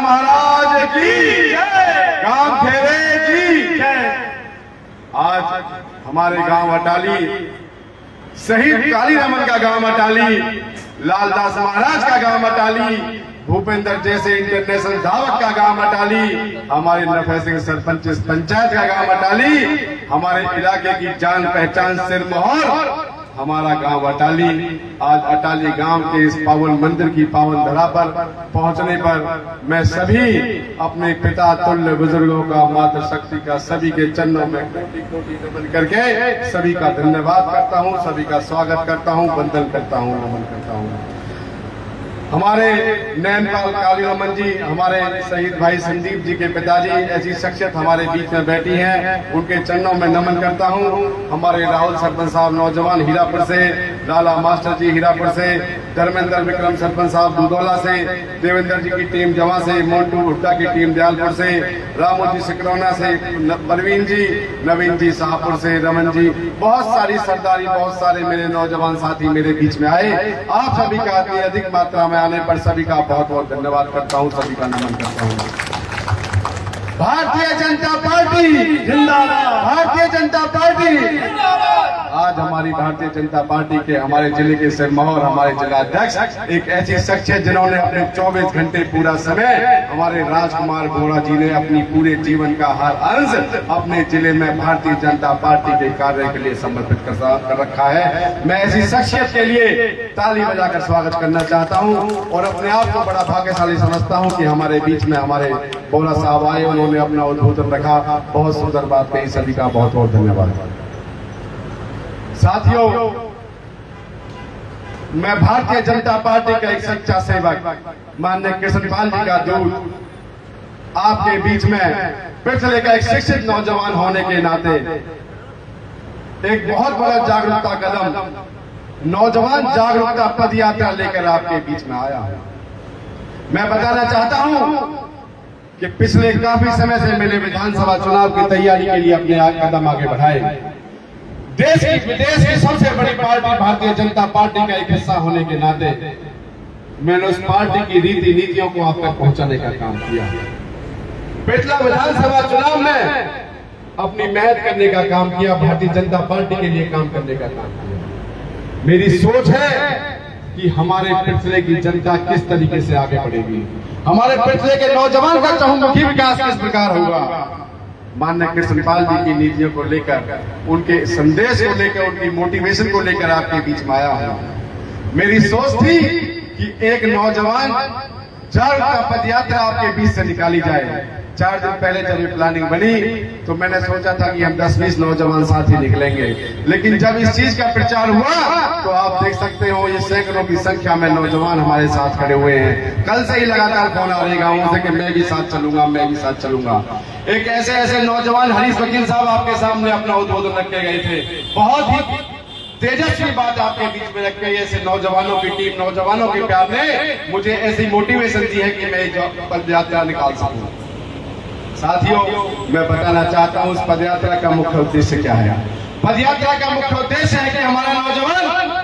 महाराज की, गांव खेरे की। आज हमारे गांव अटाली, शहीद काली रमन का गांव अटाली, लालदास महाराज का गांव अटाली, भूपेंद्र जैसे इंटरनेशनल धावक का गांव अटाली, हमारे नफे सिंह सरपंच पंचायत का गांव अटाली, हमारे इलाके की जान पहचान सिरमौर हमारा गांव अटाली। आज अटाली गांव के इस पावन मंदिर की पावन धरा पर पहुंचने पर मैं सभी अपने पिता तुल्य बुजुर्गों का, मातृशक्ति का, सभी के चरणों में कोटि कोटि नमन करके सभी का धन्यवाद करता हूं, सभी का स्वागत करता हूं, वंदन करता हूं, नमन करता हूं। हमारे नैनपाल काली रमन जी, हमारे शहीद भाई संदीप जी के पिताजी, ऐसी शख्सियत हमारे बीच में बैठी हैं, उनके चरणों में नमन करता हूं। हमारे राहुल सरपंच साहब नौजवान हीरापुर से, लाला मास्टर जी हीरापुर से, धर्मेंद्र विक्रम सरपंच साहब दूधौला से, देवेंद्र जी की टीम जवा से, मोन्टू भुट्टा की टीम दयालपुर से, रामू जी सिकरौना से, परवीन जी, नवीन जी शाहपुर से, रमन जी, बहुत सारी सरदारी, बहुत सारे मेरे नौजवान साथी मेरे बीच में आए। आप सभी का इतनी अधिक मात्रा में आने पर सभी का बहुत बहुत धन्यवाद करता हूं, सभी का नमन करता हूं। भारतीय जनता पार्टी जिंदाबाद, भारतीय जनता पार्टी जिंदाबाद। आज हमारी भारतीय जनता पार्टी के, हमारे जिले के सिरमौर, हमारे जिला अध्यक्ष एक ऐसी शख्सियत जिन्होंने अपने 24 घंटे पूरा समय, हमारे राजकुमार बोरा जी ने अपनी पूरे जीवन का हर अंश अपने जिले में भारतीय जनता पार्टी के कार्य के लिए समर्पित कर रखा है। मैं ऐसी शख्सियत के लिए ताली बजाकर स्वागत करना चाहता हूं और अपने आप को बड़ा भाग्यशाली समझता हूं कि हमारे बीच में हमारे बोरा साहब आए, उन्होंने अपना उद्बोधन रखा। बहुत सुंदर बात कही, सभी का बहुत बहुत धन्यवाद। साथियों, मैं भारतीय जनता पार्टी का एक सच्चा सेवक माननीय कृष्णपाल जी का दूत आपके बीच में पिछले का एक शिक्षित नौजवान होने के नाते एक बहुत बड़ा जागरूकता कदम, नौजवान जागरूकता पद यात्रा लेकर आपके बीच में आया। मैं बताना चाहता हूं कि पिछले काफी समय से मैंने विधानसभा चुनाव की तैयारी के लिए अपने कदम आगे बढ़ाए। देश की विदेश की सबसे बड़ी पार्टी भारतीय जनता पार्टी का एक हिस्सा होने के नाते मैंने उस पार्टी की रीति नीतियों को आप तक पहुंचाने का काम किया। पिछला विधानसभा चुनाव में अपनी मेहनत करने का काम किया, भारतीय जनता पार्टी के लिए काम करने का काम किया। मेरी सोच है कि हमारे पिछले की जनता किस तरीके से आगे बढ़ेगी, हमारे पिछले के नौजवान का चहुमुखी विकास किस प्रकार होगा। माननीय कृष्णपाल जी की नीतियों को लेकर, उनके संदेश को लेकर, उनकी मोटिवेशन को लेकर आपके बीच में आया हूं। मेरी सोच थी कि एक नौजवान जागरूकता पद यात्रा आपके बीच से निकाली जाए। 4 दिन पहले जब ये प्लानिंग बनी तो मैंने सोचा था कि हम 10-20 नौजवान साथी निकलेंगे, लेकिन जब इस चीज का प्रचार हुआ तो आप देख सकते हो ये सैकड़ों की संख्या में नौजवान हमारे साथ खड़े हुए हैं। कल से ही लगातार फोन आ रहे गांवों से कि मैं भी साथ चलूंगा, मैं भी साथ चलूंगा। एक ऐसे नौजवान हरीश वकील साहब आपके सामने अपना उद्बोधन रख के गए थे, बहुत ही तेजस्वी बात आपके बीच में रख के ऐसे नौजवानों की टीम, नौजवानों के प्यार ने मुझे ऐसी मोटिवेशन दी है कि मैं पद यात्रा निकाल सकूं। साथियों, मैं बताना चाहता हूं इस पदयात्रा का मुख्य उद्देश्य क्या है। पदयात्रा का मुख्य उद्देश्य है कि हमारा नौजवान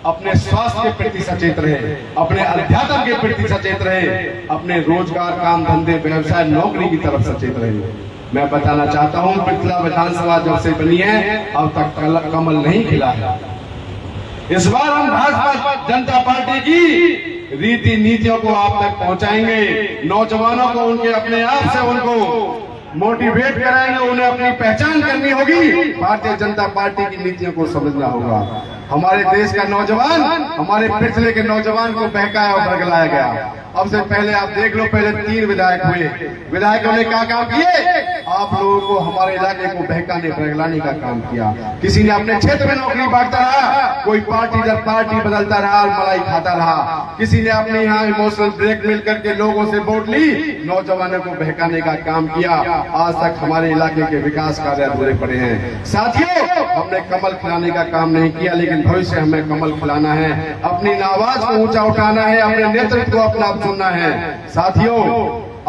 अपने स्वास्थ्य के प्रति सचेत रहे, अपने अध्यात्म के प्रति सचेत रहे, अपने रोजगार, काम धंधे, व्यवसाय, नौकरी की तरफ सचेत रहे। मैं बताना चाहता हूं पिछला विधानसभा जब से बनी है अब तक कमल नहीं खिला है। इस बार हम भाजपा जनता पार्टी की रीति नीतियों को आप तक पहुंचाएंगे, नौजवानों को उनके अपने आप से उनको मोटिवेट कराएंगे, उन्हें अपनी पहचान करनी होगी, भारतीय जनता पार्टी की नीतियों को समझना होगा। हमारे देश का नौजवान, हमारे पिछले के नौजवान को बहकाया और बरगलाया गया। अब से पहले आप देख लो, पहले 3 विधायक हुए, विधायकों ने क्या काम किए, आप लोगों को, हमारे इलाके को बहकाने बरगलाने का काम किया। किसी ने अपने क्षेत्र में नौकरी बांटता रहा, कोई पार्टी दर पार्टी बदलता रहा और मलाई खाता रहा। किसी ने अपने यहाँ इमोशनल ब्लैकमेल करके लोगों से वोट ली, नौजवानों को बहकाने का काम किया। आज तक हमारे इलाके के विकास कार्य अधूरे पड़े हैं। साथियों, हमने कमल खिलाने का काम नहीं किया, लेकिन भविष्य हमें कमल खिलाना है, अपनी आवाज को ऊंचा उठाना है, अपने नेतृत्व को अपना चुनना है। साथियों,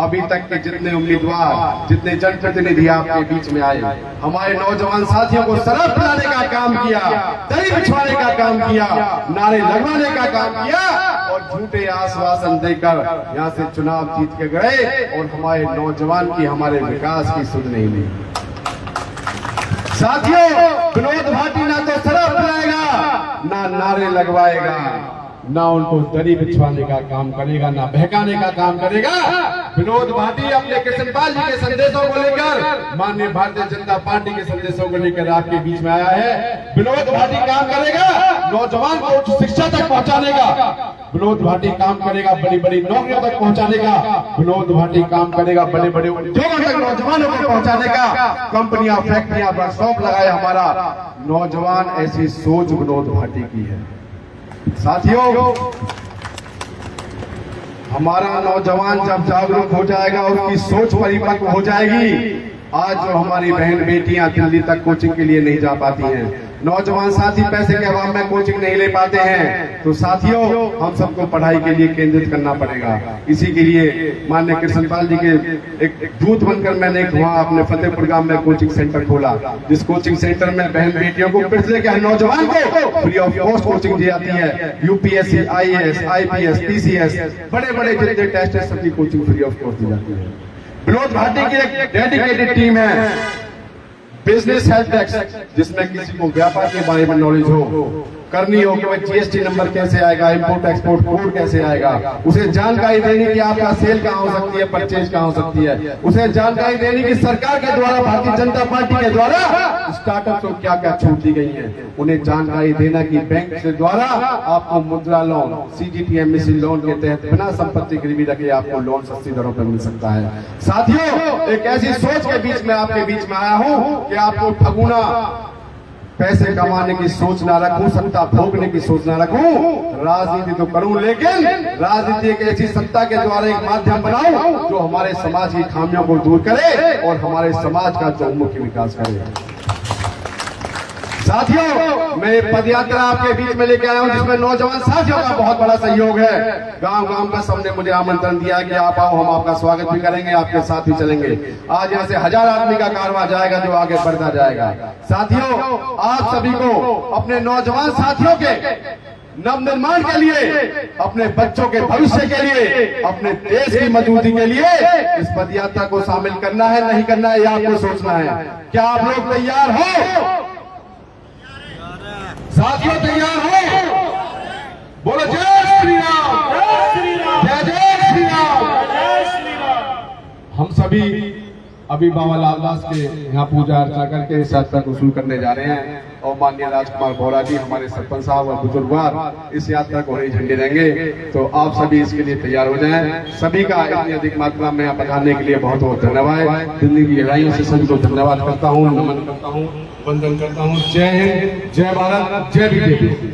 अभी तक के जितने उम्मीदवार, जितने जनप्रतिनिधि आपके बीच में आए, हमारे नौजवान साथियों को शराब पिलाने का काम किया, दही बिछवाने का काम किया, नारे लगवाने का काम किया और झूठे आश्वासन देकर यहाँ से चुनाव जीत के गए और हमारे नौजवान की, हमारे विकास की सुध नहीं ली। साथियों, विनोद भाटी ना तो शराब पिलाएगा, ना नारे लगवाएगा, ना उनको दरी बिछवाने का काम करेगा, ना बहकाने का काम करेगा। विनोद भाटी अपने कृष्णपाल जी के संदेशों को लेकर, माननीय भारतीय जनता पार्टी के संदेशों को लेकर आपके बीच में आया है। विनोद भाटी काम करेगा नौजवान को उच्च शिक्षा तक पहुंचाने का, विनोद भाटी काम करेगा बड़ी बड़ी नौकरियों तक पहुंचाने का, विनोद भाटी काम करेगा बड़े बड़े उद्योगों तक नौजवानों को पहुंचाने का। कंपनियां, फैक्ट्रियां, वर्कशॉप लगाए हमारा नौजवान, ऐसी सोच विनोद भाटी की है। साथियों, हमारा नौजवान जब जागरूक हो जाएगा, उसकी सोच परिपक्व हो जाएगी। आज जो हमारी बहन बेटियां दिल्ली तक कोचिंग के लिए नहीं जा पाती हैं, नौजवान साथी पैसे के अभाव में कोचिंग नहीं ले पाते हैं, तो साथियों हम सबको पढ़ाई के लिए केंद्रित करना पड़ेगा। इसी के लिए माननीय कृष्णपाल जी के एक दूत बनकर मैंने वहाँ अपने फतेहपुर गांव में कोचिंग सेंटर खोला, जिस कोचिंग सेंटर में बहन बेटियों को, पिछले के नौजवान को फ्री ऑफ कॉस्ट कोचिंग दी जाती है। यूपीएससी, IAS, IPS, TCS, बड़े बड़े जितने टेस्ट है सबकी कोचिंग फ्री ऑफ कॉस्ट दी जाती है। विनोद भाटी की एक डेडिकेटेड टीम है, बिजनेस हेल्प डेस्क, जिसमें किसी को व्यापार के बारे में नॉलेज हो, करनी हो कि भाई GST नंबर कैसे आएगा, इंपोर्ट एक्सपोर्ट कोड कैसे आएगा, उसे जानकारी देनी कि आपका सेल कहाँ हो सकती है, परचेज कहाँ हो सकती है, उसे जानकारी देनी कि सरकार के द्वारा, भारतीय जनता पार्टी के द्वारा स्टार्टअप को क्या क्या छूट दी गई है, उन्हें जानकारी देना कि बैंक के द्वारा आपको मुद्रा लोन, CGTMSE लोन के तहत बिना संपत्ति गिरवी रखे आपको लोन सस्ती दरों पर मिल सकता है। साथियों, एक ऐसी सोच के बीच में आपके बीच में आया हूँ कि आपको ठगुना पैसे कमाने की सोच ना रखूं, सत्ता भोगने की सोच ना रखूं, राजनीति तो करूं, लेकिन राजनीति एक ऐसी सत्ता के द्वारा एक माध्यम बनाऊं जो हमारे समाज की खामियों को दूर करे और हमारे समाज का चौमुखी विकास करे। साथियों, मैं पद यात्रा आपके बीच में लेके आया हूं, जिसमें नौजवान साथियों का बहुत बड़ा सहयोग है। गांव गांव का सबने मुझे आमंत्रण दिया कि आप आओ, हम आपका स्वागत भी करेंगे, आपके साथ भी चलेंगे। आज यहाँ से 1000 आदमी का कारवां जाएगा जो आगे बढ़ता जाएगा। साथियों, आप सभी को अपने नौजवान साथियों के नवनिर्माण के लिए, अपने बच्चों के भविष्य के लिए, अपने देश की मजबूती के लिए इस पद यात्रा को शामिल करना है, नहीं करना है, यह आपको सोचना है। क्या आप लोग तैयार हो? साथियों, तैयार हो? बोलो जय श्री राम, जय जय श्री राम। हम सभी अभी बाबा लालदास के यहाँ पूजा अर्चना करके इस यात्रा को शुरू करने जा रहे हैं और माननीय राजकुमार बोरा जी, हमारे सरपंच साहब और बुजुर्गवार इस यात्रा को हरी झंडी देंगे। तो आप सभी इसके लिए तैयार हो जाएं। सभी का इतनी अधिक मात्रा में पधारने के लिए बहुत बहुत धन्यवाद। दिल्ली की गहराइयों से सभी को धन्यवाद करता हूँ, नमन करता हूँ, वंदन करता हूँ। जय हिंद, जय भारत, जय बीजेपी।